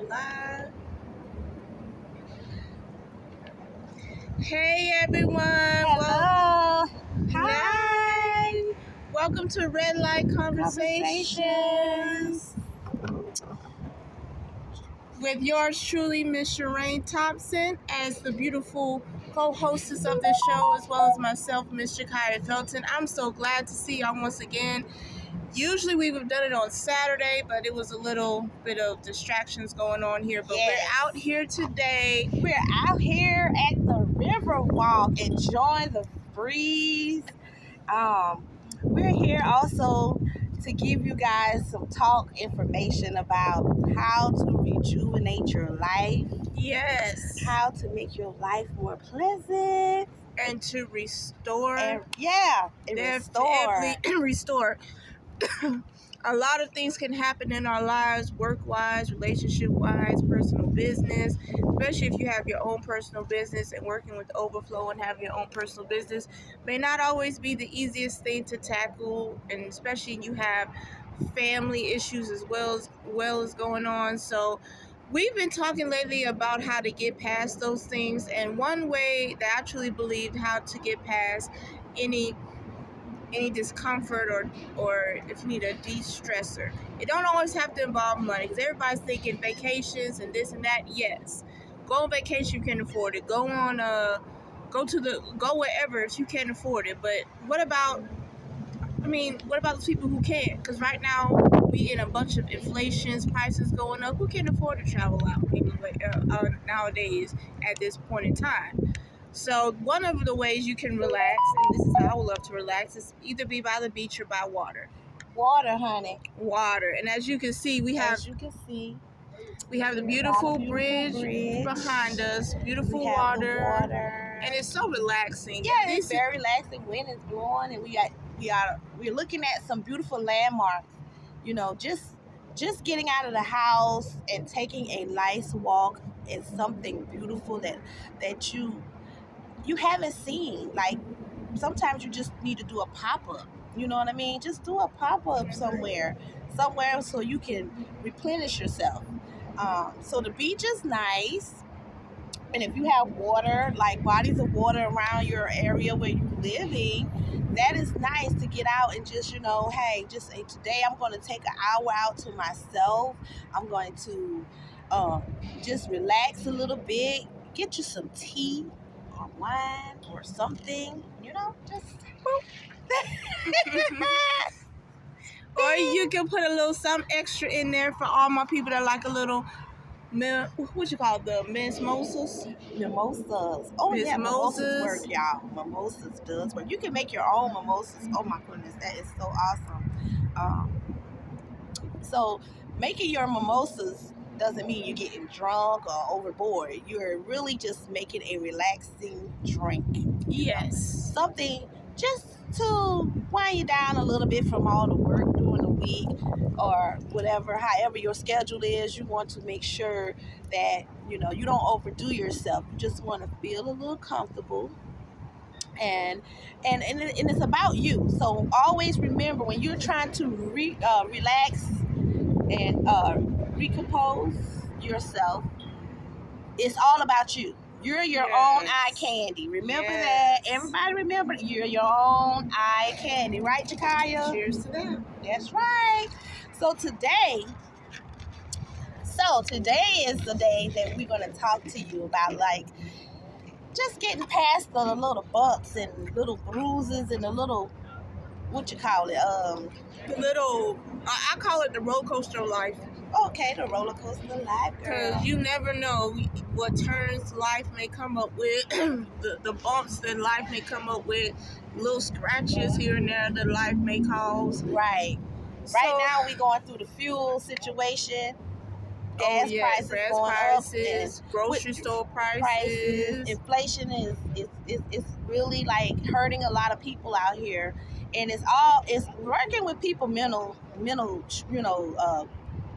live. Hey everyone. Hello. Hi. Welcome to Red Light Conversations with yours truly, Miss Shireen Thompson, as the beautiful co-hostess of this show, as well as myself, Miss Jakaya Felton. I'm so glad to see y'all once again. Usually we would have done it on Saturday, but it was a little bit of distractions going on here. But Yes. we're out here today. We're out here at the river walk, enjoying the breeze. We're here also to give you guys some talk information about how to rejuvenate your life. Yes. How to make your life more pleasant. And to restore. Restore. Restore. A lot of things can happen in our lives, work-wise, relationship-wise, personal business, especially if you have your own personal business, and working with Overflow and having your own personal business may not always be the easiest thing to tackle, and especially you have family issues as well as going on. So we've been talking lately about how to get past those things, and one way that I truly believe how to get past any discomfort or if you need a de-stressor. It don't always have to involve money, because everybody's thinking vacations and this and that. Yes, go on vacation if you can afford it. Go wherever if you can afford it. But what about those people who can't? Because right now we in a bunch of inflations, prices going up. Who can afford to travel out anyway nowadays at this point in time? So one of the ways you can relax, and this is how I would love to relax, is either be by the beach or by water. Water, honey. Water. And as you can see, we have the beautiful bridge behind us, beautiful water. And it's so relaxing. Yeah, it's very relaxing. Wind is blowing, and we're looking at some beautiful landmarks. You know, just getting out of the house and taking a nice walk is something beautiful that you haven't seen. Like, sometimes you just need to do a pop-up. You know what I mean? Just do a pop-up somewhere so you can replenish yourself. So the beach is nice. And if you have water, like bodies of water around your area where you're living, that is nice to get out and just, hey, today I'm going to take an hour out to myself. I'm going to just relax a little bit, get you some tea or wine or something, just... Or you can put a little something extra in there for all my people that like a little... what you call it? The mimosas? Mimosas. Oh, yeah, mimosas work, y'all. Mimosas does work. You can make your own mimosas. Oh, my goodness. That is so awesome. So making your mimosas doesn't mean you're getting drunk or overboard. You're really just making a relaxing drink. Yes. Something just to wind you down a little bit from all the work during the week or whatever. However your schedule is, you want to make sure that you don't overdo yourself. You just want to feel a little comfortable, and it's about you. So always remember, when you're trying to relax and recompose yourself, it's all about you. You're your own eye candy. Remember that. Everybody remember, you're your own eye candy. Right, Jakaya? Cheers to that. That's right. So today is the day that we're going to talk to you about, like, just getting past the little bumps and little bruises and the little, what you call it? The little, I call it the roller coaster of life. Okay, the roller coaster of life, girl. Because you never know what turns life may come up with, the bumps that life may come up with, little scratches here and there that life may cause. Right. Right now we're going through the fuel situation. Gas prices going up, grocery store prices. Inflation is really, like, hurting a lot of people out here, and it's working with people mental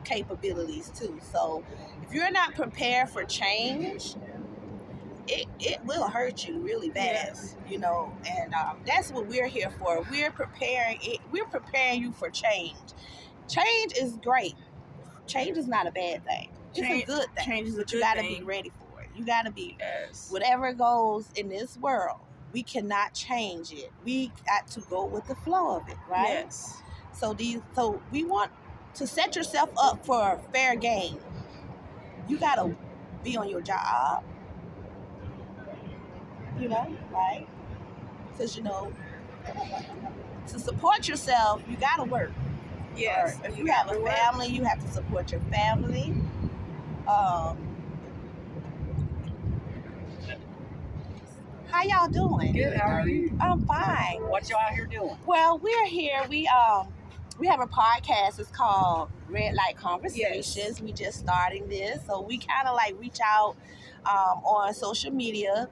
capabilities too. So if you're not prepared for change, it will hurt you really bad. Yes. And that's what we're here for. We're preparing you for change. Change is great. Change is not a bad thing. It's a good thing. Change is a But you good got to thing. be ready for it. You got to be, Yes. whatever goes in this world, we cannot change it. We got to go with the flow of it, right? Yes. So we want to set yourself up for fair game. You got to be on your job, right? Because, to support yourself, you got to work. Yes. If you have a family, you have to support your family. How y'all doing? Good. How are you? I'm fine. What y'all out here doing? Well, we're here. We have a podcast. It's called Red Light Conversations. Yes. We just starting this, so we kind of like reach out on social media,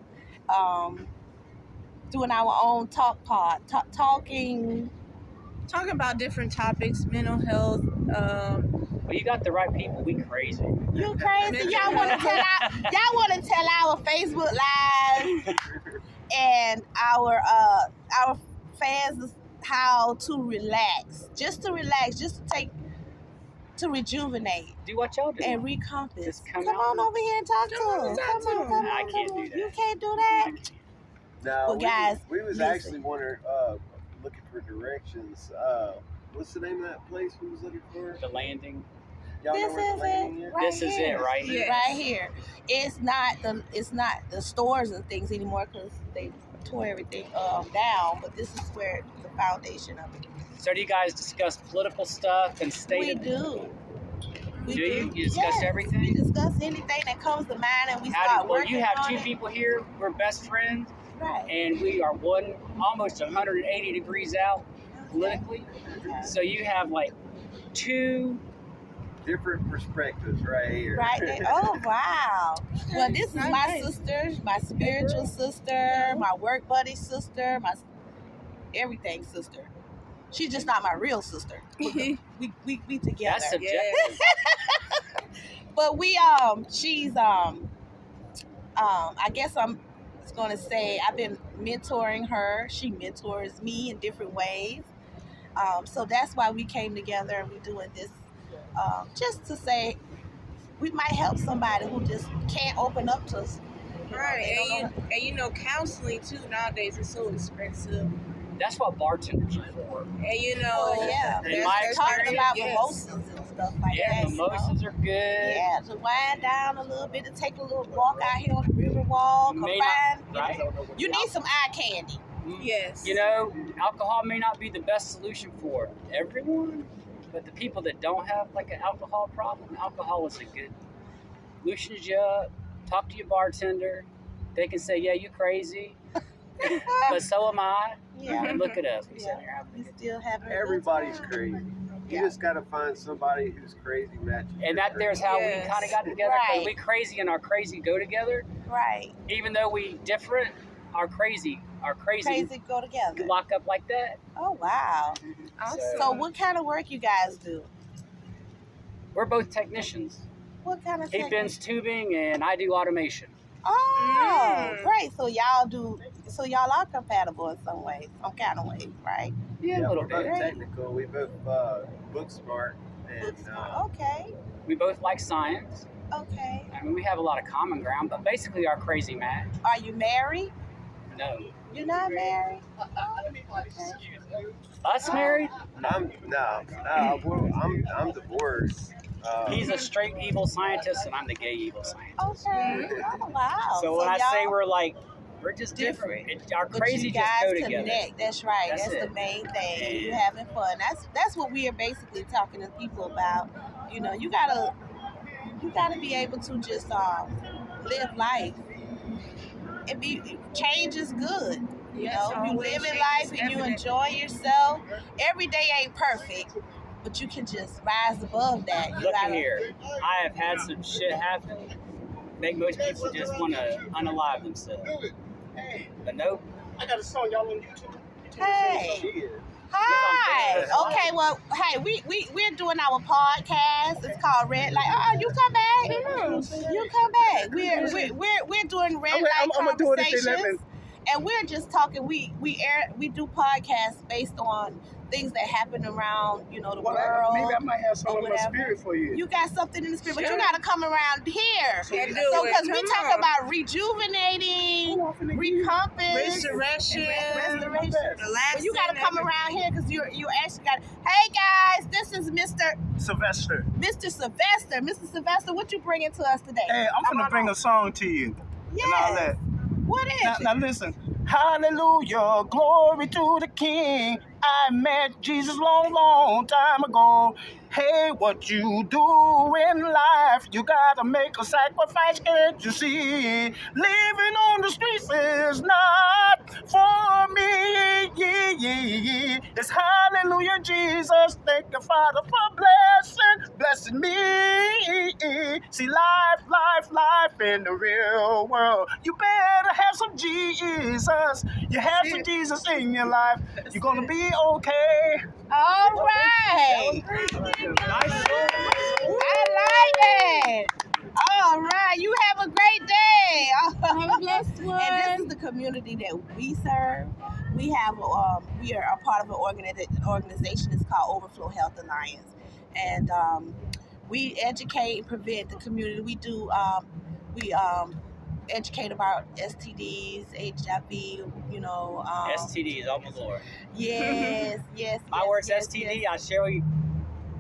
doing our own talking about different topics, mental health. Well, you got the right people. We crazy. You crazy? Y'all want to tell our Facebook Live and our fans how to relax, just to rejuvenate Do what y'all do. and recompass. Just Come come on out. over here and talk to us. Come on. I can't do that. You can't do that. No, Well, guys, we was listen. actually looking for directions. What's the name of that place we was looking for? The landing. Y'all This know where is the landing it. is? Right This is here. it right here. Yes. Right here. It's not the stores and things anymore because they tore everything down. But this is where the foundation of it. So do you guys discuss political stuff and state? We do. We Do you? You discuss Yes, everything? We discuss anything that comes to mind, and we start Well, working you have on two it. people here. We're best friends, Right. and we are almost 180 degrees out politically. So you have like two. Different perspectives right here. Right there. Oh wow. Well, this is my Nice. sister, my spiritual sister, my work buddy sister, my everything sister. She's just not my real sister. We together. That's subjective. Yes. But she's I guess I'm going to say I've been mentoring her. She mentors me in different ways. So that's why we came together and we're doing this just to say we might help somebody who just can't open up to us. Right. They don't know. And counseling too nowadays is so expensive. That's what bartenders are for. And Yeah. In my Talking experience, about yes. mimosas and stuff like Yeah, that. mimosas are good. Yeah, to wind down a little bit, to take a little walk out here on the river walk, or May find, Right? you need some eye candy. Yes. You know, alcohol may not be the best solution for everyone, but the people that don't have like an alcohol problem, alcohol is a good loosens you up. Talk to your bartender. They can say, "Yeah, you crazy," but so am I. Yeah. And look at us. We Yeah. sitting here having a We good time. still have Everybody's crazy. You Yeah. just gotta find somebody who's crazy matching. And that there's how Yes. we kind of got together. 'Cause Right. we crazy and our crazy go together. right. Even though we different, our crazy Crazy go together. lock up like that. Oh wow. Awesome. So what kind of work you guys do? We're both technicians. What kind of He thing? bends tubing and I do automation. Oh, Mm. great. So y'all are compatible in some ways, some kind of ways, right? Yeah, Yeah, a little we're both bit. Great. technical. We both book smart, and Okay. We both like science. Okay. I mean, we have a lot of common ground, but basically our crazy match. Are you married? No. You're not married? Us married? I'm divorced. He's a straight evil scientist and I'm the gay evil scientist. Okay. Oh, wow. So when I say y'all- we're just different. Our but crazy you just guys go together. connect. That's right. That's That's it. the main thing. Yeah. You're having fun. That's what we are basically talking to people about. You know, you gotta be able to just live life. Change is good. You Yes, know, if you always live in change life is and you evident. enjoy yourself, every day ain't perfect, but you can just rise above that. You Look gotta, in here. I have had some shit happen. Make most people just want to unalive themselves. But nope. I got a song y'all on YouTube. Hey. She is. Hi. He's on Okay. Well, hey, we're doing our podcast. It's called Red Light. Oh, you come back. You come back. We're doing Red Light I'm gonna do it at Conversations, 11. and we're just talking. We do podcasts based on things that happen around, the Well, world. maybe I might have something or in my whatever. spirit for you. You got something in the spirit, but you Sure. got to come around here. And do So, it. because we Come talk on. about rejuvenating, recompass, Restoration, restoration. relaxing. But you got to come around here because you actually got. Hey guys, this is Mr. Sylvester. Sylvester. Mr. Sylvester, what you bringing to us today? Hey, I'm Come finna on bring on. a song to you and all Yes. that. What is it? Now listen. Hallelujah, glory to the King. I met Jesus long time ago. Hey, what you do in life, you gotta make a sacrifice, can't you see? Living on the streets is not for me. It's hallelujah, Jesus. Thank you, Father, for blessing me. See, life in the real world. You better have some Jesus. You have some Jesus in your life. You're gonna be okay. All right. I like it. All right. You have a great day. And this is the community that we serve. We have we are a part of an organization. It's called Overflow Health Alliance, and we educate and prevent the community. We do we educate about STDs, HIV. STDs, oh my lord. Yes. My worst yes, STD, yes. I'll share with you.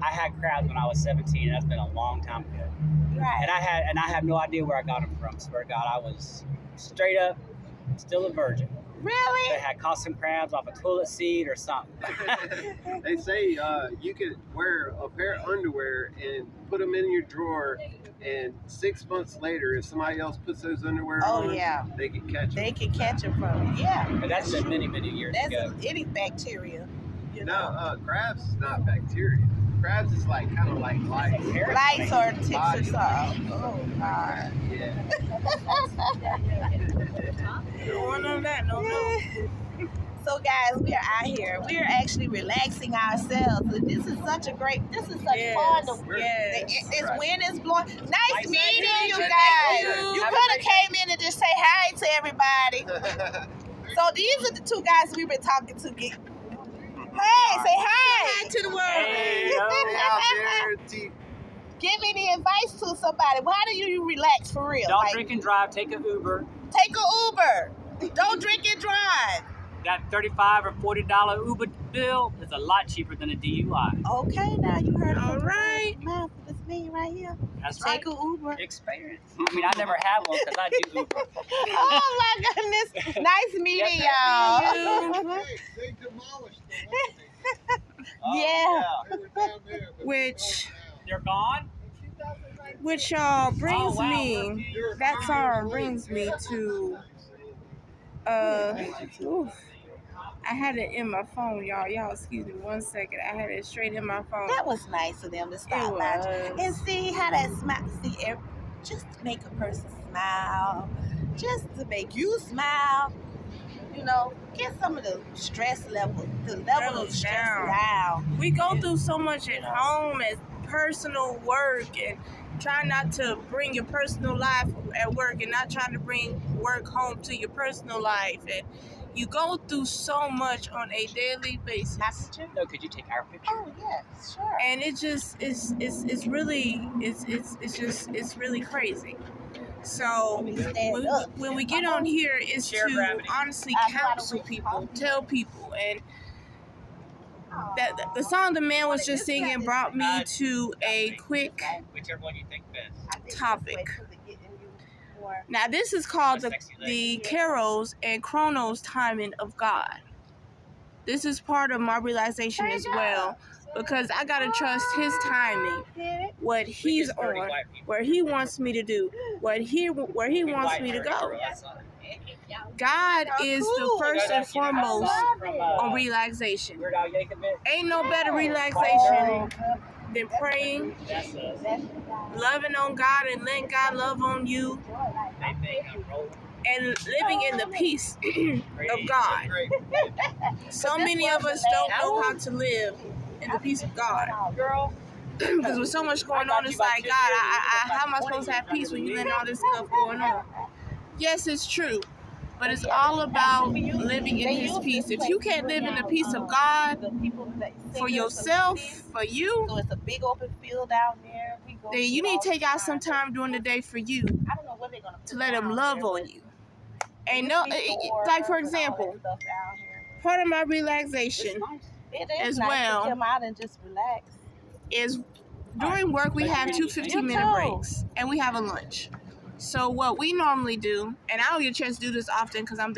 I had crabs when I was 17. That's been a long time ago. Right. And I have no idea where I got them from. Swear to God, I was straight up still a virgin. Really? They had caught some crabs off a toilet seat or something. They say you could wear a pair of underwear and put them in your drawer, and 6 months later, if somebody else puts those underwear on, they can catch them. They can catch it from it. Yeah. But that's been many, many years That's ago. any bacteria. Crabs is not bacteria. Crabs is kind of like lice. Lice or ticks or Body something. Oh, God. Yeah. Going on that, no. So, guys, we are out here. We are actually relaxing ourselves. This is such fun. Yes. This wind is blowing. Nice meeting you Thank guys. you. You Have a could have great came in and just say hi to everybody. So these are the two guys we've been talking to. Hey, say hi to the world. Hey, Out there, Give any advice to somebody. How do you relax for real? Don't drink and drive. Take an Uber. Take an Uber. Don't drink and drive. That $35 or $40 Uber bill is a lot cheaper than a DUI. Okay, now you heard it. All right. Mouth, this me right here. That's right. Take an Uber. Experience. I mean, I never had one because I do Uber. Oh my goodness. Nice meeting y'all. They demolished them. Yeah. They were down there. but Which They're gone? brings Oh, wow. me, that song brings me to, oof. I had it in my phone, y'all. Y'all, excuse me 1 second. I had it straight in my phone. That was nice of them to stop It by. was. And see how that smile, just to make a person smile, just to make you smile, get some of the stress level, of stress down. We go through so much at home as personal work, and try not to bring your personal life at work and not trying to bring work home to your personal life. And you go through so much on a daily basis. No, could you take our picture? Oh yeah, sure. And it just it's really crazy. So when we get on here, is Share to gravity. honestly counsel people, tell people, and that the song the man was just singing brought me to a quick Whichever one you think best. topic. Now this is called the Kairos and Chronos timing of God. This is part of my realization as well, because I gotta trust His timing, what He's on, where He wants me to do, where He wants me to go. God is the first and foremost on relaxation. Ain't no better relaxation than praying, loving on God and letting God love on you, and living in the peace of God. So many of us don't know how to live in the peace of God. Because with so much going on, it's like, God, how am I supposed to have peace when you letting all this stuff going on? Yes, it's true. But it's all about living in His peace. If you can't live in the peace of God for yourself, for you, so it's a big open field down there. Then you need to take out some time during the day for you to let Him love on you. And no, like for example, part of my relaxation as well come out and just relax. Is during work we have 2 15-minute breaks and we have a lunch. So what we normally do, and I don't get a chance to do this often because I'm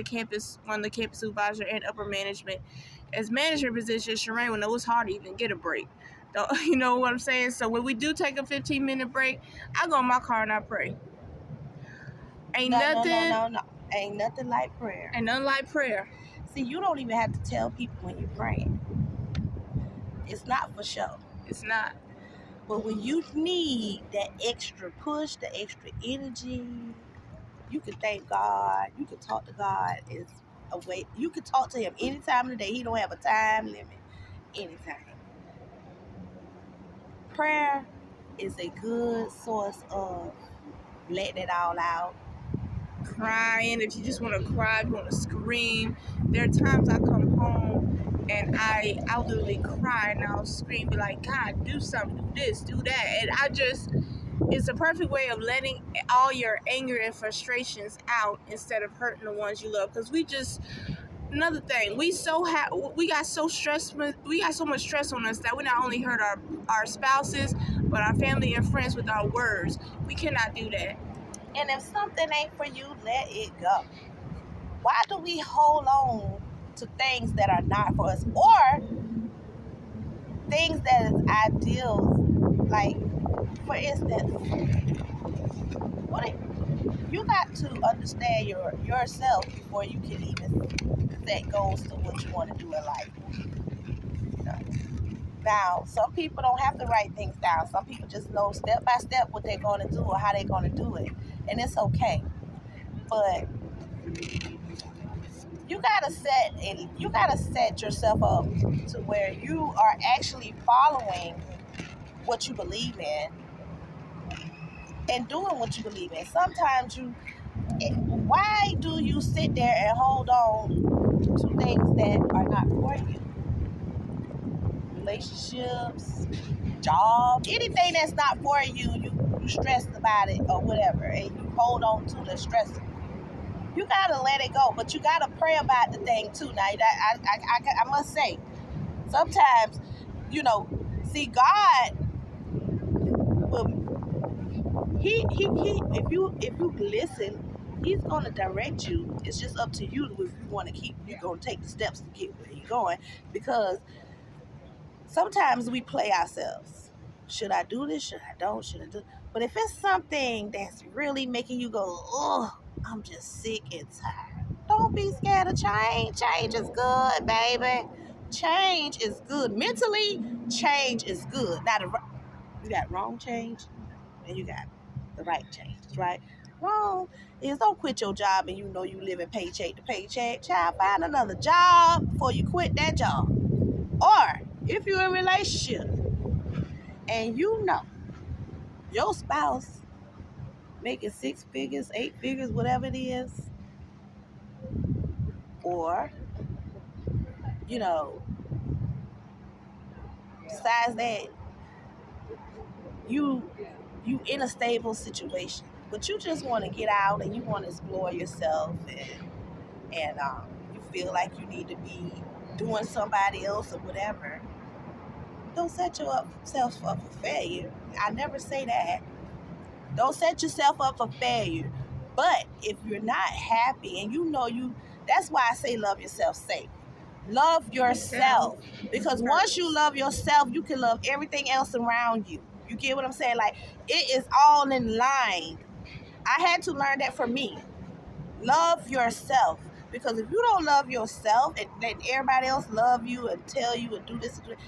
one of the campus supervisor and upper management. As manager position, Shereen will know it's hard to even get a break. You know what I'm saying? So when we do take a 15-minute break, I go in my car and I pray. Ain't nothing like prayer. Ain't nothing like prayer. See, you don't even have to tell people when you're praying. It's not for show. It's not. But when you need that extra push, the extra energy, you can thank God. You can talk to God. It's a way. You can talk to Him any time of the day. He don't have a time limit. Anytime. Prayer is a good source of letting it all out. Crying, if you just want to cry, you want to scream. There are times I come home and I'll literally cry and I'll scream, be like, God, do something, do this, do that. And it's a perfect way of letting all your anger and frustrations out instead of hurting the ones you love. Because another thing, we got so much stress on us that we not only hurt our spouses, but our family and friends with our words. We cannot do that. And if something ain't for you, let it go. Why do we hold on to things that are not for us, or things that is ideal? Like, for instance, you got to understand yourself before you can even set goals to what you want to do in life. You know? Now, some people don't have to write things down. Some people just know step by step what they're going to do or how they're going to do it. And it's okay. But you gotta set yourself up to where you are actually following what you believe in and doing what you believe in. Sometimes why do you sit there and hold on to things that are not for you? Relationships, job, anything that's not for you, you stressed about it or whatever, and you hold on to the stress. You gotta let it go, but you gotta pray about the thing too. Now, I must say, sometimes, see, God will. If you listen, He's gonna direct you. It's just up to you if you want to you're gonna take the steps to get where you're going, because sometimes we play ourselves. Should I do this? Should I don't? Should I do? But if it's something that's really making you go, oh, I'm just sick and tired, don't be scared of change. Change is good, baby. Change is good. Mentally, change is good. Now, you got wrong change and you got the right change, right? Wrong is don't quit your job and you know you living paycheck to paycheck. Child, find another job before you quit that job. Or if you're in a relationship and you know your spouse making 6 figures, 8 figures, whatever it is, or, besides that, you in a stable situation, but you just want to get out and you want to explore yourself, and you feel like you need to be doing somebody else or whatever, don't set yourself up for failure. I never say that. Don't set yourself up for failure. But if you're not happy and that's why I say love yourself safe. Love yourself. Because once you love yourself, you can love everything else around you. You get what I'm saying? Like, it is all in line. I had to learn that for me. Love yourself. Because if you don't love yourself and let everybody else love you and tell you and do this and do that,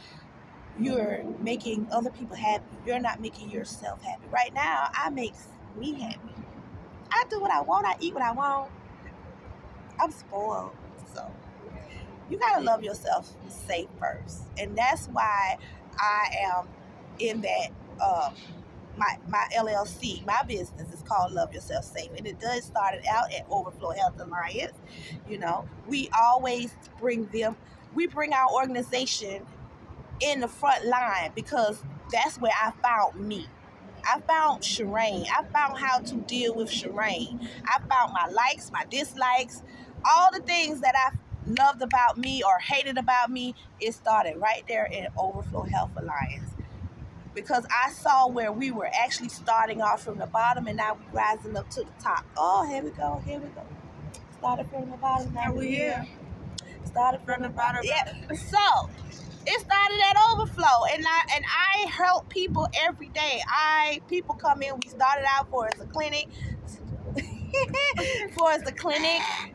you're making other people happy. You're not making yourself happy. Right now, I make me happy. I do what I want. I eat what I want. I'm spoiled. So you gotta love yourself safe first. And that's why I am in that my LLC, my business is called Love Yourself Safe, and it does started out at Overflow Health Alliance. You know, we always bring our organization in the front line because that's where I found me. I found Shireen. I found how to deal with Shireen. I found my likes, my dislikes, all the things that I loved about me or hated about me. It started right there in Overflow Health Alliance. Because I saw where we were actually starting off from the bottom and now we're rising up to the top. Oh, here we go. Started from the bottom, now we're here. Started from the bottom. Yeah. So it started at Overflow, and I help people every day. People come in. We started out for as a clinic,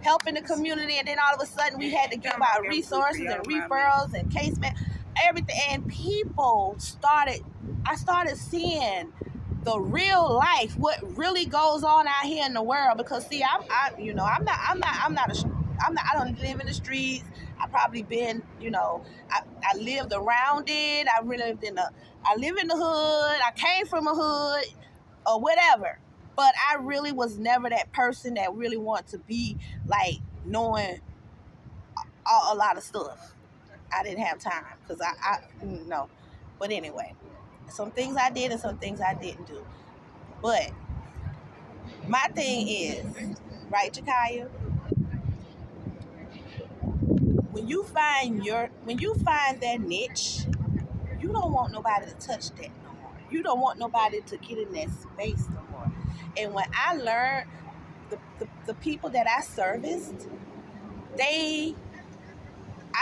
helping the community, and then all of a sudden we had to give out resources and referrals and case man, everything. And I started seeing the real life, what really goes on out here in the world. Because see, I don't live in the streets. I probably been, I lived around it. I live in the hood. I came from a hood or whatever. But I really was never that person that really wanted to be like knowing a lot of stuff. I didn't have time because no. But anyway, some things I did and some things I didn't do. But my thing is, right, Jakaya? When you find that niche, you don't want nobody to touch that no more. You don't want nobody to get in that space no more. And when I learned the people that I serviced, I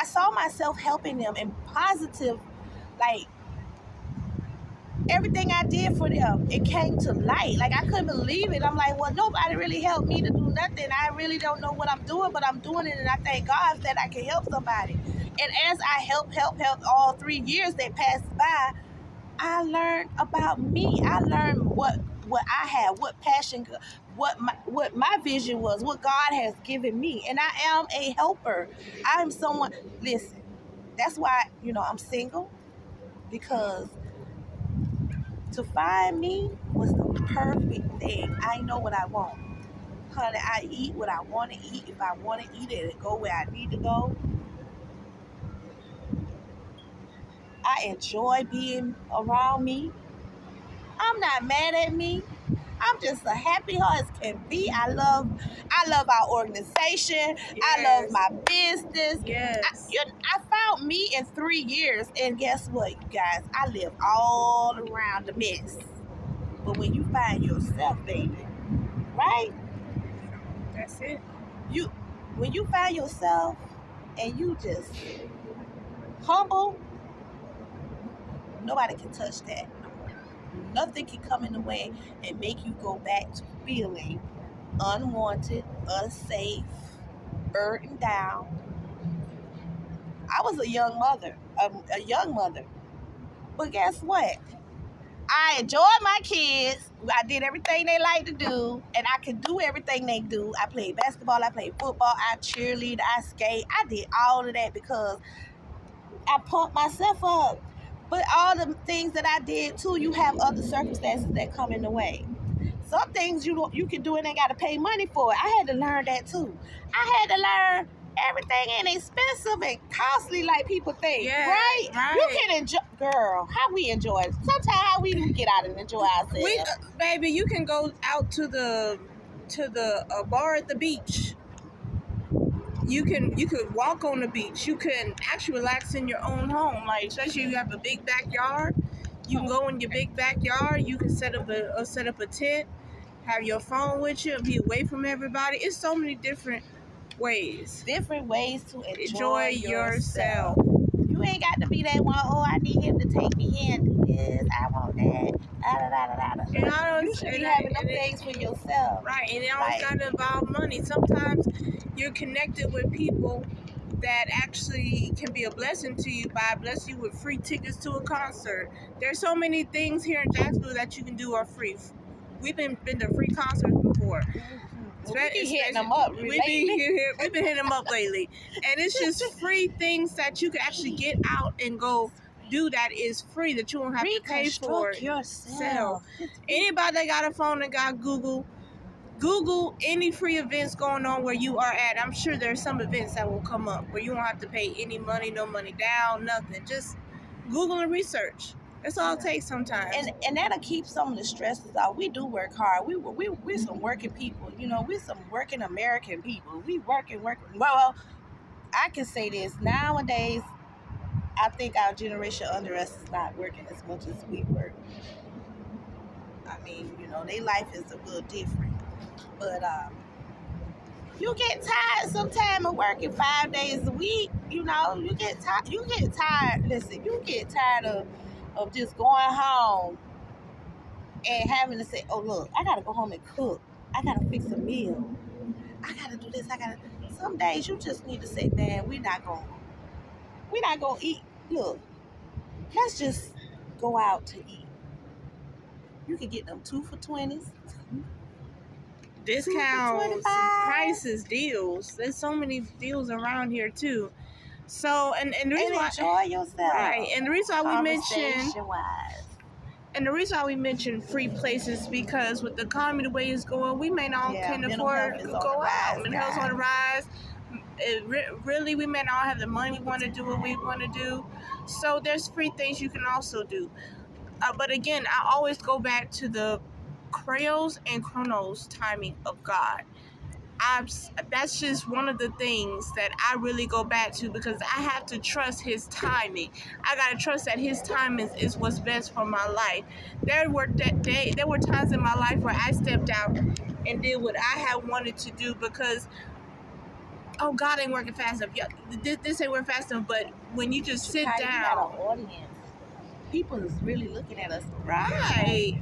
saw myself helping them in positive, like everything I did for them, it came to light. Like I couldn't believe it. I'm like, well, nobody really helped me to do nothing. I really don't know what I'm doing, but I'm doing it, and I thank God that I can help somebody. And as I help all 3 years that passed by, I learned about me. I learned what I had, what passion, what my vision was, what God has given me. And I am a helper. I am someone, listen, that's why, I'm single, because to find me was the perfect thing. I know what I want. Honey, I eat what I want to eat. If I want to eat it and go where I need to go. I enjoy being around me. I'm not mad at me. I'm just a happy heart as can be. I love our organization. Yes. I love my business. Yes. I found me in 3 years, and guess what, you guys? I live all around the mess. But when you find yourself, baby, right? That's it. When you find yourself and you just humble, nobody can touch that. Nothing can come in the way and make you go back to feeling unwanted, unsafe, burdened down. I was a young mother. But guess what? I enjoyed my kids. I did everything they like to do, and I could do everything they do. I played basketball, I played football, I cheerlead, I skate. I did all of that because I pumped myself up. But all the things that I did too, you have other circumstances that come in the way. Some things you can do and ain't got to pay money for it. I had to learn that too. I had to learn everything ain't expensive and costly like people think, right? You can enjoy, girl. How we enjoy it? Sometimes how we do get out and enjoy ourselves. Baby, you can go out to the bar at the beach. You could walk on the beach. You can actually relax in your own home. Like, especially if you have a big backyard, you can go in your big backyard. You can set up a tent, have your phone with you, and be away from everybody. It's so many different ways to enjoy yourself. You ain't got to be that one. Oh, I need him to take me in. Do this. I want that. And you should be having them things for yourself. Right, and it always got to involve money. Sometimes you're connected with people that actually can be a blessing to you by blessing you with free tickets to a concert. There's so many things here in Jacksonville that you can do are free. We've been to free concerts before. We've been hitting them up lately. We've been hitting them up lately. And it's just free things that you can actually get out and go do that is free, that you won't have to pay for Reconstruct it. yourself. Anybody that got a phone and got Google any free events going on where you are at. I'm sure there's some events that will come up where you won't have to pay any money, no money down, nothing. Just Google and research. That's all it takes sometimes. And that'll keep some of the stresses out. We do work hard. We're some working people. You know, we're some working American people. We working. Well, I can say this. Nowadays, I think our generation under us is not working as much as we work. I mean, you know, their life is a little different. But you get tired sometime of working 5 days a week. You know, you get tired. Listen, you get tired of just going home and having to say, oh, look, I got to go home and cook. I got to fix a meal. I got to do this. Some days you just need to say, man, we're not going to eat. Look, let's just go out to eat. You can get them 2 for $20s. Discounts, prices, deals. There's so many deals around here too. So and the reason why, enjoy yourself. Right. And the reason why we mention Conversation-wise. and the reason why we mention free places because with the economy the way it's going, we may not can mental afford health to is go on the out. rise, Mental health's on the rise. Really, we may not have the money we want to do what we want to do. So there's free things you can also do. But again, I always go back to the Kairos and Chronos timing of God. That's just one of the things that I really go back to because I have to trust his timing. I gotta trust that his timing is what's best for my life. There were times in my life where I stepped out and did what I had wanted to do because God ain't working fast enough. Yeah, this ain't working fast enough. But when you just sit You got down, an audience. People is really looking at us. right?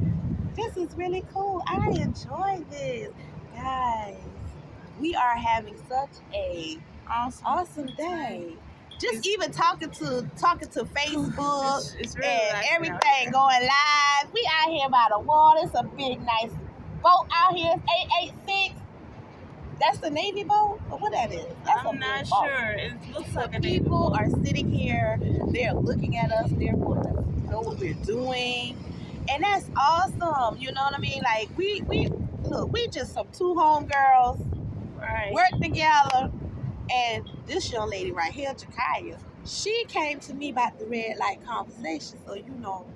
This is really cool. I enjoy this, guys. We are having such a awesome day. Just even talking to Facebook It's really and relaxing everything out here. going live. We out here by the water. It's a big, nice boat out here. It's 886. That's the Navy boat? Or what that is? That's I'm a not big boat. sure. It looks like a People are sitting here. They're looking at us. They're wanting to know what we're doing. And that's awesome. You know what I mean? Like, we just some 2 homegirls. right. Work together, and this young lady right here, Jakaya, she came to me about the red light conversation. So you know,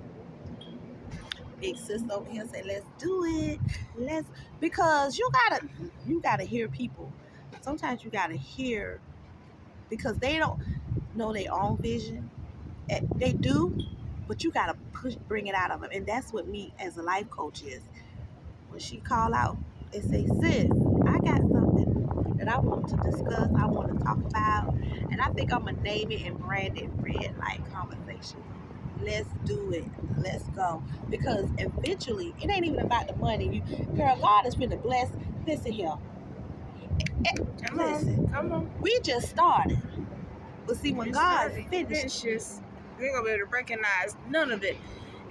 big sis over here said, "Let's do it. Because you gotta hear people. Sometimes you gotta hear because they don't know their own vision. They do, but you gotta bring it out of them, and that's what me as a life coach is. When she call out and say, sis, I got something that I want to discuss, I want to talk about, and I think I'm going to name it and brand it Red Light Conversation. Let's do it. Let's go. Because eventually, it ain't even about the money. Girl, God is going to bless. Listen here. Come on. We just started. But see, when God finishes, we're going to be able to recognize none of it.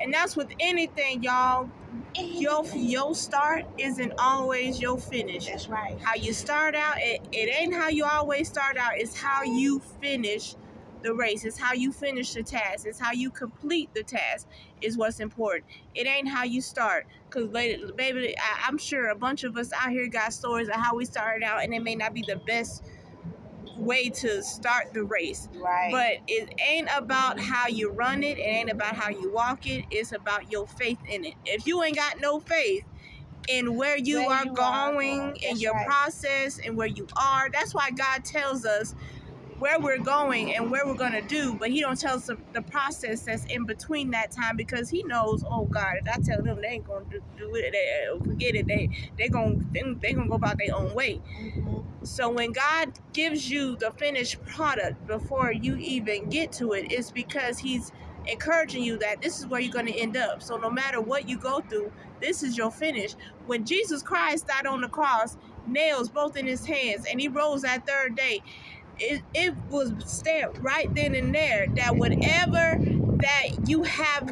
And that's with anything, y'all. Your start isn't always your finish. That's right. How you start out, it ain't how you always start out. It's how you finish the race. It's how you finish the task. It's how you complete the task is what's important. It ain't how you start. Because, baby, I'm sure a bunch of us out here got stories of how we started out, and it may not be the best way to start the race. Right. But it ain't about how you run it. It ain't about how you walk it. It's about your faith in it. If you ain't got no faith in where you are going, in your process, and where you are, that's why God tells us where we're going and where we're going to do, but he don't tell us the process that's in between that time because he knows, oh God, if I tell them they ain't going to do it, forget it, they gonna go about their own way. Mm-hmm. So when God gives you the finished product before you even get to it, it's because he's encouraging you that this is where you're going to end up. So no matter what you go through, this is your finish. When Jesus Christ died on the cross, nails both in his hands, and he rose that third day, it was stamped right then and there that whatever that you have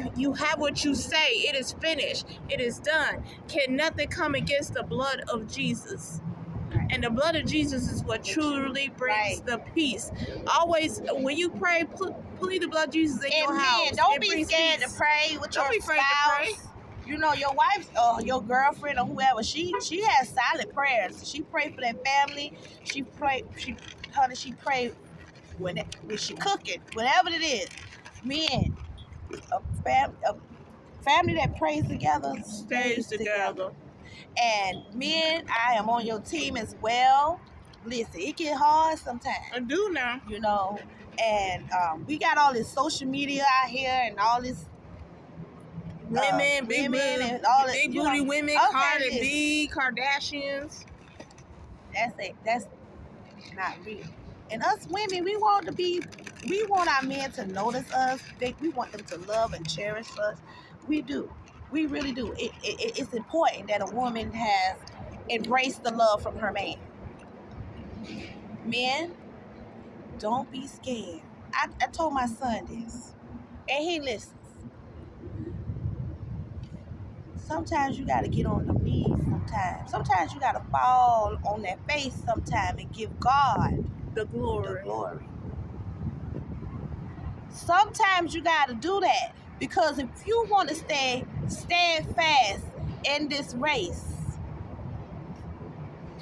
what you say, it is finished, it is done. Can nothing come against the blood of Jesus? And the blood of Jesus is what truly brings the peace. Always, when you pray, plead the blood of Jesus in your house. And don't It be brings scared peace. to pray with Don't your be afraid to pray. spouse. You know, your wife or your girlfriend or whoever, she has silent prayers. She pray for that family. She pray when she cooking, whatever it is. Men, a family that prays together stays together. And men, I am on your team as well. Listen, it get hard sometimes. I do now. You know, and we got all this social media out here and all this Women, big and all big you booty know, women, okay, Cardi listen. B, Kardashians. That's not real. And us women, we want our men to notice us. We want them to love and cherish us. We do. We really do. It's important that a woman has embraced the love from her man. Men, don't be scared. I told my son this, and he listens. Sometimes you got to get on your knees sometimes. Sometimes you got to fall on that face sometime and give God The glory. Sometimes you got to do that, because if you want to stand fast in this race,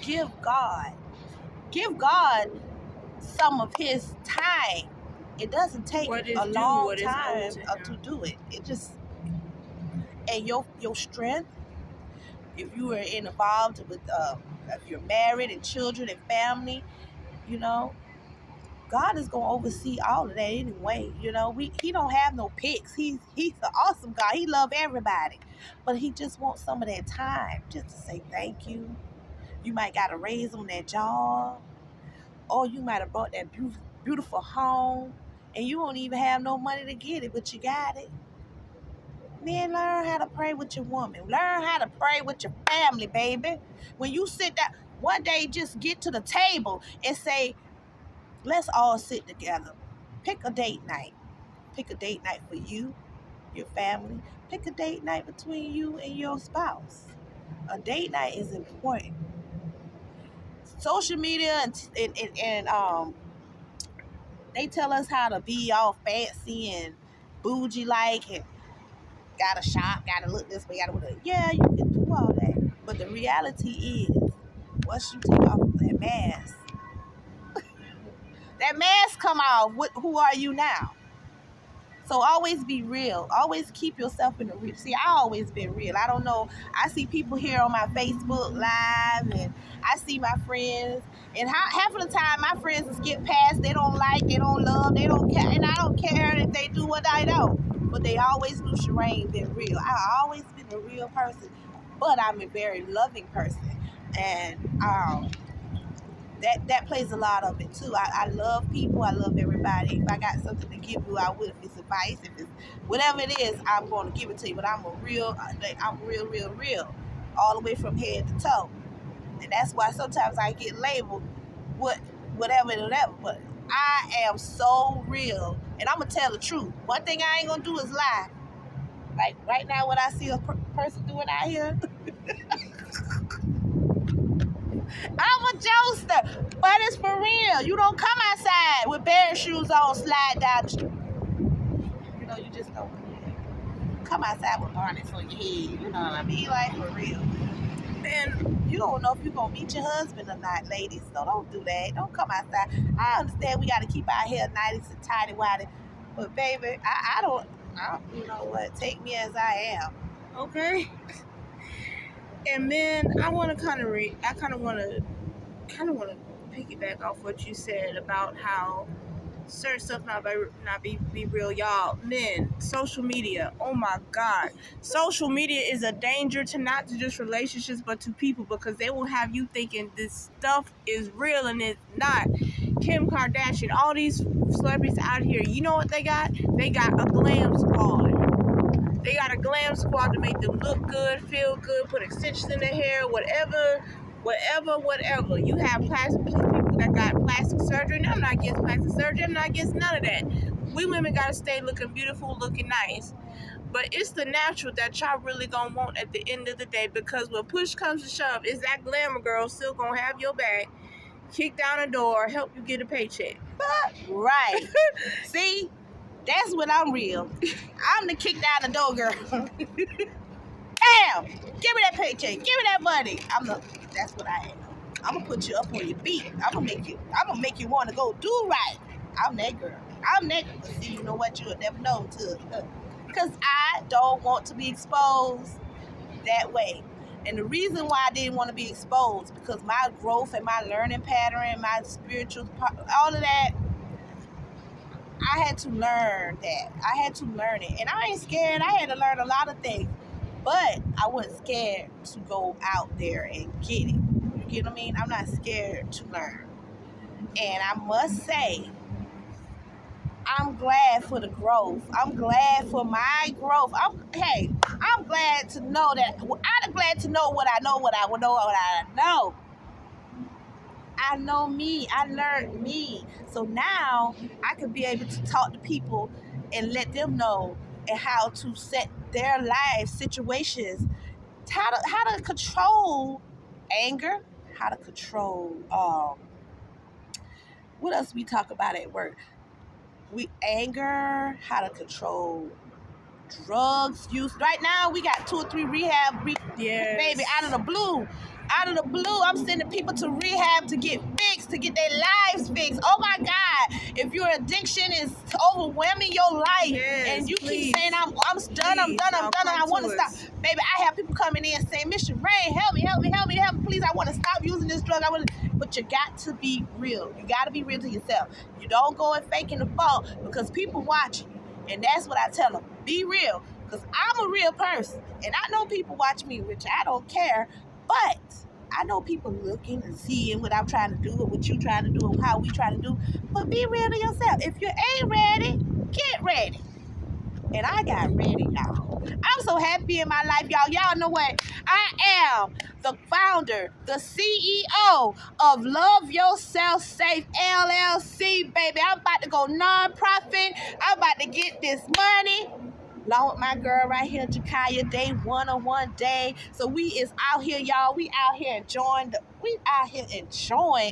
give God some of his time. It doesn't take a long time to do it. It just, and your strength, if you are involved with if you're married and children and family, you know, God is gonna oversee all of that anyway. You know, he don't have no picks. He's an awesome God. He loves everybody, but he just wants some of that time just to say thank you. You might gotta raise on that job, or you might have brought that beautiful home, and you don't even have no money to get it, but you got it. Men, learn how to pray with your woman. Learn how to pray with your family, baby. When you sit down, one day just get to the table and say, let's all sit together. Pick a date night. Pick a date night for you, your family. Pick a date night between you and your spouse. A date night is important. Social media and they tell us how to be all fancy and bougie like and gotta shop, gotta look this way, gotta look that. Yeah, you can do all that. But the reality is, once you take off that mask, that mask come off, who are you now? So always be real. Always keep yourself in the real. See, I always been real. I don't know. I see people here on my Facebook Live, and I see my friends. And half of the time, my friends will skip past. They don't like, they don't love, they don't care. And I don't care if they do what I don't. But they always knew Sherane been real. I always been a real person. But I'm a very loving person. And that plays a lot of it too. I love people. I love everybody. If I got something to give you, I will. If it's advice, if it's whatever it is, I'm going to give it to you. But I'm real, all the way from head to toe. And that's why sometimes I get labeled whatever. But I am so real, and I'm gonna tell the truth. One thing I ain't gonna do is lie. Like right now, what I see a person doing out here. I'm a jokester, but it's for real. You don't come outside with bare shoes on, slide down the street. You know, you just don't come outside with harness on your head. You know what I mean? Like, for real. And you don't know if you're going to meet your husband or not, ladies, so don't do that. Don't come outside. I understand we got to keep our hair nice and tidy-whitey, but baby, I don't, you know what, take me as I am. Okay. And then I want to kind of piggyback off what you said about how certain stuff not be real, y'all. Men, social media. Oh my God, social media is a danger to not to just relationships but to people, because they will have you thinking this stuff is real and it's not. Kim Kardashian, all these celebrities out here, you know what they got? They got a glam squad. They got a glam squad to make them look good, feel good, put extensions in their hair, whatever. You have people that got plastic surgery, and I'm not against plastic surgery. I'm not against none of that. We women got to stay looking beautiful, looking nice. But it's the natural that y'all really gonna want at the end of the day, because when push comes to shove, is that glamour girl still gonna have your back, kick down the door, help you get a paycheck? Right. See, that's when I'm real. I'm the kick down the door girl. Damn, give me that paycheck, give me that money. That's what I am. I'm gonna put you up on your feet. I'm gonna make you want to go do right. I'm that girl. But see, you know what? You'll never know until, because I don't want to be exposed that way. And the reason why I didn't want to be exposed, because my growth and my learning pattern, my spiritual, all of that, I had to learn that. I had to learn it. And I ain't scared. I had to learn a lot of things. But I wasn't scared to go out there and get it. You get what I mean? I'm not scared to learn. And I must say, I'm glad for the growth. I'm glad for my growth. I'm glad to know that. I'm glad to know what I know, what I know. I know me. I learned me. So now I can be able to talk to people and let them know and how to set their life situations, how to control anger, how to control what else we talk about at work? How to control drugs use. Right now we got 2 or 3 rehab baby, out of the blue, I'm sending people to rehab to get fixed, to get their lives fixed. Oh my God, if your addiction is overwhelming your life, and you keep saying I'm done, I want to stop, baby, I have people coming in saying, Miss Sheree, help me, please, I want to stop using this drug, but you got to be real. You got to be real to yourself. You don't go and faking the fault, because people watching you. And that's what I tell them. Be real. Because I'm a real person. And I know people watch me, which I don't care. But I know people looking and seeing what I'm trying to do, or what you trying to do, or how we trying to do. But be real to yourself. If you ain't ready, get ready. And I got ready, y'all. I'm so happy in my life, y'all. Y'all know what? I am the founder, the CEO of Love Yourself Safe LLC, baby. I'm about to go nonprofit. I'm about to get this money. Along with my girl right here, Jakaya, day 101 day. So we is out here, y'all. We out here enjoying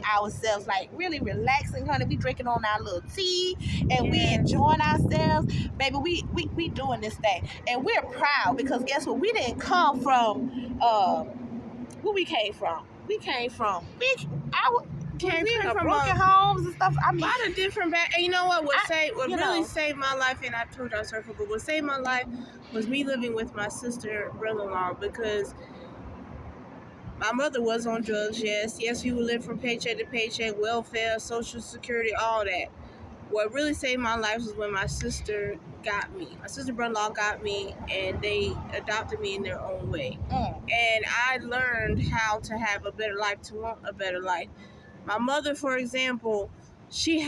ourselves, like really relaxing, honey. We drinking on our little tea and we enjoying ourselves. Baby, we doing this thing. And we're proud, because guess what? We didn't come from where we came from. We came from broken homes and stuff. I mean, a lot of different and you know what really saved my life, and I told y'all circle, but what saved my life was me living with my sister brother-in-law, because my mother was on drugs. Yes, we would live from paycheck to paycheck, welfare, social security, all that. What really saved my life was when my sister got me. My sister brother-in-law got me, and they adopted me in their own way. And I learned how to have a better life, to want a better life. My mother, for example, she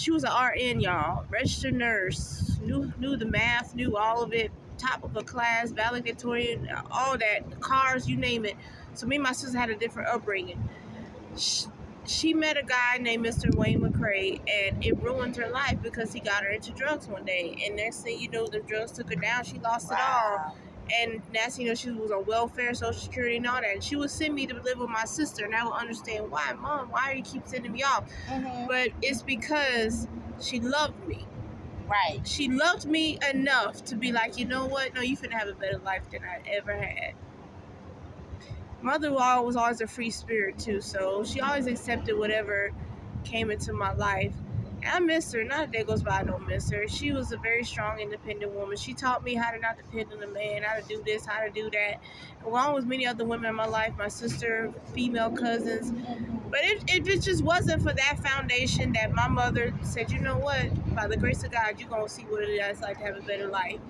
was an RN, y'all, registered nurse, knew the math, knew all of it, top of her class, valedictorian, all that, cars, you name it. So me and my sister had a different upbringing. She met a guy named Mr. Wayne McCray, and it ruined her life, because he got her into drugs one day. And next thing you know, the drugs took her down. She lost it all. And next thing you know, she was on welfare, social security, and all that. And she would send me to live with my sister, and I would understand why. Mom, why do you keep sending me off? But it's because she loved me. Right. She loved me enough to be like, you know what? No, you finna have a better life than I ever had. Mother-in-law was always a free spirit too, so she always accepted whatever came into my life. And I miss her. Not a day goes by I don't miss her. She was a very strong, independent woman. She taught me how to not depend on a man, how to do this, how to do that. Along with many other women in my life, my sister, female cousins. But it just wasn't for that foundation that my mother said, you know what? By the grace of God, you're going to see what it is like to have a better life.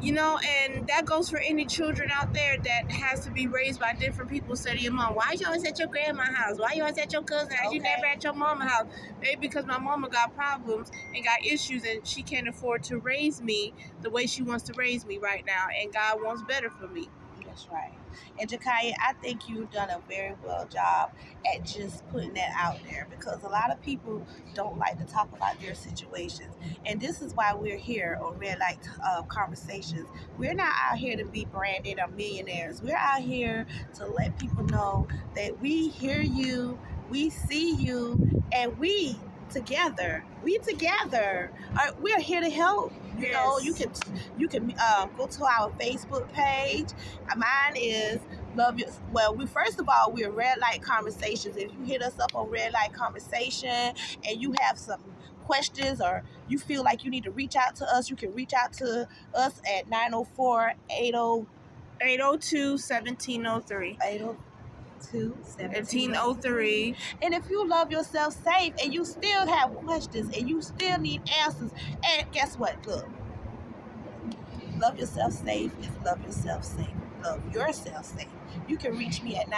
You know, and that goes for any children out there that has to be raised by different people. Say to your mom, why you always at your grandma's house? Why you always at your cousin's house? You never at your mama's house? Maybe because my mama got problems and got issues, and she can't afford to raise me the way she wants to raise me right now. And God wants better for me. Yeah. That's right. And Jakaya, I think you've done a very well job at just putting that out there, because a lot of people don't like to talk about their situations. And this is why we're here on Red Light Conversations. We're not out here to be branded or millionaires. We're out here to let people know that we hear you, we see you, and we together we're here to help. You know, you can go to our Facebook page. Mine is Love Your. Well, first of all, we're Red Light Conversations. If you hit us up on Red Light Conversation and you have some questions or you feel like you need to reach out to us, you can reach out to us at 802-1703. 1703. And if you love yourself safe and you still have questions and you still need answers, and guess what? Look, love yourself safe is love yourself safe. Love yourself safe. You can reach me at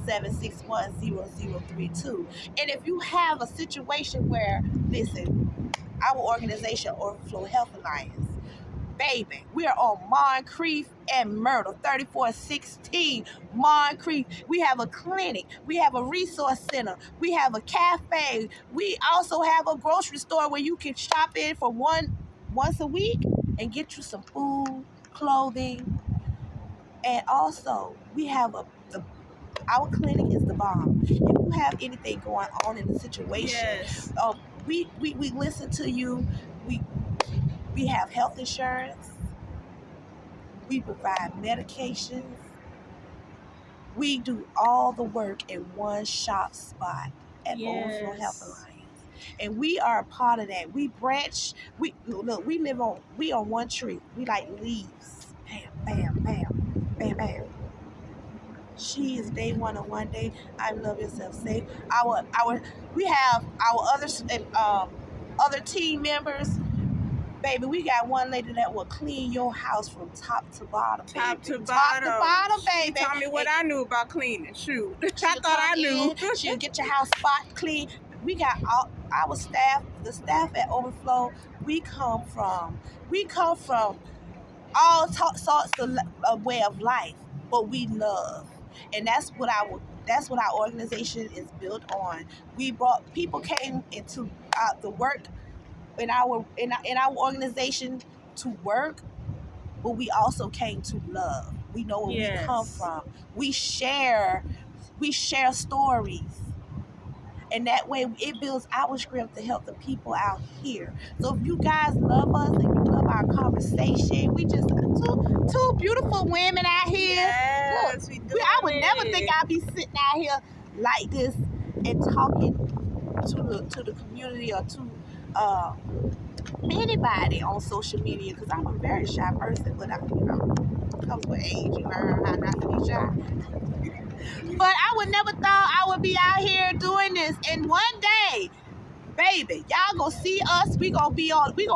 904-761-0032. And if you have a situation where, listen, our organization, Overflow Health Alliance, baby, we are on Moncrief and Myrtle, 3416 Moncrief. We have a clinic. We have a resource center. We have a cafe. We also have a grocery store where you can shop in for once a week and get you some food, clothing. And also, we have our clinic is the bomb. If you have anything going on in the situation, Yes. We listen to you. We have health insurance. We provide medications. We do all the work in one shop spot at Overflow Health Alliance. And we are a part of that. We branch. We on one tree. We like leaves. Bam, bam, bam, bam, bam. She is day one of one day. I love yourself safe. We have our other team members. Baby, we got one lady that will clean your house from top to bottom. Baby. Top to bottom, baby. Tell me what I knew about cleaning. Shoot. I She'll thought I come knew. in, she'll get your house spot clean. We got all our staff, the staff at Overflow. We come from all sorts of way of life, but we love, and that's what our organization is built on. People came into the work in our organization to work, but we also came to love. We know where we come from. We share stories. And that way it builds our strength to help the people out here. So if you guys love us and you love our conversation, we just two beautiful women out here. Yes, Look, I would never think I'd be sitting out here like this and talking to the community or to anybody on social media, because I'm a very shy person, but comes with age, you learn how not to be shy. But I would never thought I would be out here doing this. And one day, baby, y'all gonna see us. We gonna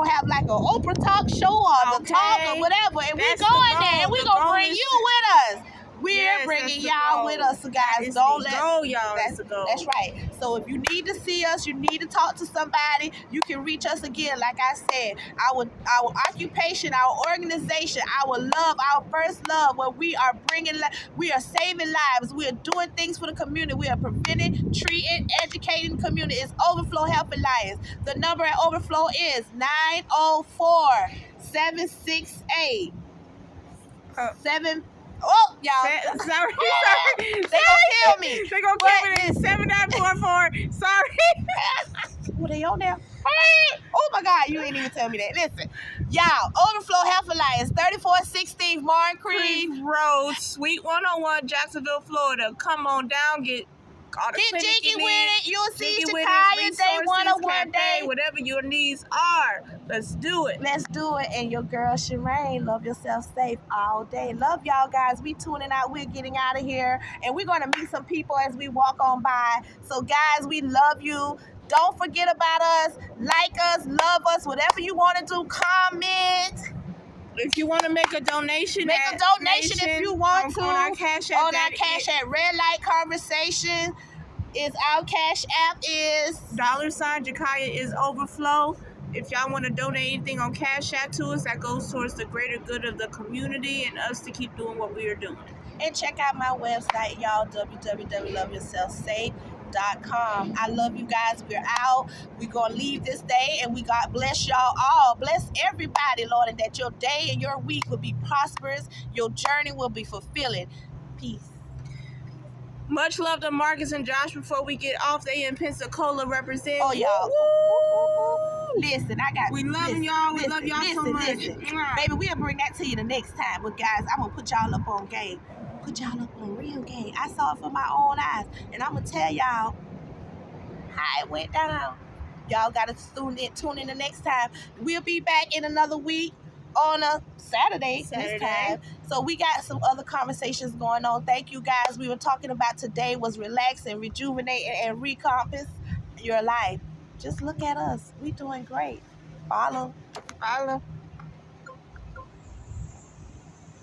have like an Oprah talk show or the talk or whatever. And we going there and we gonna bring you with us. We're bringing y'all with us, so guys. Don't let go, y'all. That's right. So if you need to see us, you need to talk to somebody, you can reach us again. Like I said, our occupation, our organization, our love, our first love, where we are saving lives. We are doing things for the community. We are preventing, treating, educating the community. It's Overflow Health Alliance. The number at Overflow is 904-768 Oh, y'all. Sorry. They gonna kill me. They gonna kill me. 7944. Sorry. Were they on there? Oh my God, you ain't even tell me that. Listen, y'all, Overflow Health Alliance, 3416 Moncrief Road, Suite 101, Jacksonville, Florida. Come on down, get jiggy with it. You'll see Jakaya day one of one day. Whatever your needs are, let's do it. Let's do it. And your girl Shireen, love yourself safe all day. Love y'all guys. We tuning out. We're getting out of here. And we're going to meet some people as we walk on by. So guys, we love you. Don't forget about us. Like us, love us. Whatever you want to do, comment. If you want to make a donation, if you want to. On our Cash App. On our Cash App. Red Light Conversation is our Cash App is $. Jakaya is Overflow. If y'all want to donate anything on Cash App to us, that goes towards the greater good of the community and us to keep doing what we are doing. And check out my website, y'all, www.loveyourselfsafe.com. I love you guys. We're out. We're going to leave this day, and we God bless y'all all. Bless everybody, Lord, and that your day and your week will be prosperous. Your journey will be fulfilling. Peace. Much love to Marcus and Josh before we get off. They in Pensacola represent. Oh, y'all. Woo! Listen, We loving y'all. We love y'all so much. Mwah. Baby, we'll bring that to you the next time. But, guys, I'm going to put y'all up on game. Put y'all up on real game. I saw it for my own eyes. And I'm going to tell y'all how it went down. Y'all got to tune in the next time. We'll be back in another week on a Saturday. This time. So we got some other conversations going on. Thank you, guys. We were talking about today was relax and rejuvenate and recompass your life. Just look at us. We doing great. Follow.